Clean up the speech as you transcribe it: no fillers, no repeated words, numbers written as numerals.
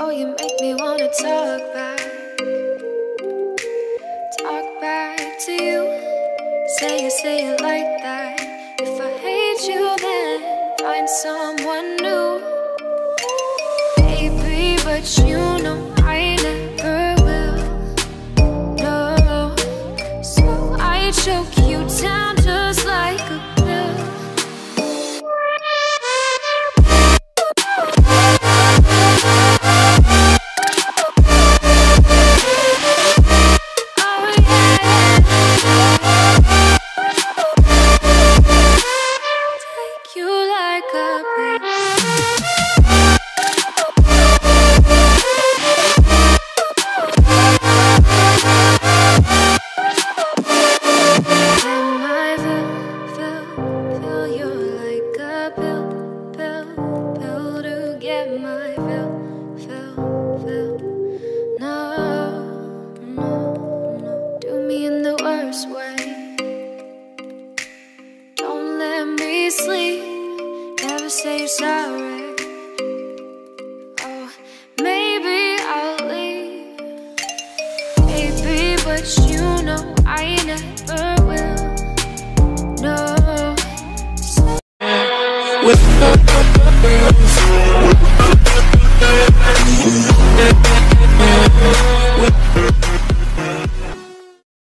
Oh, you make me wanna talk back to you. Say it like that. If I hate you, then find someone new. Baby, but you know I never will. No, so I choke you down just like a pill. Sleep, never say you're sorry.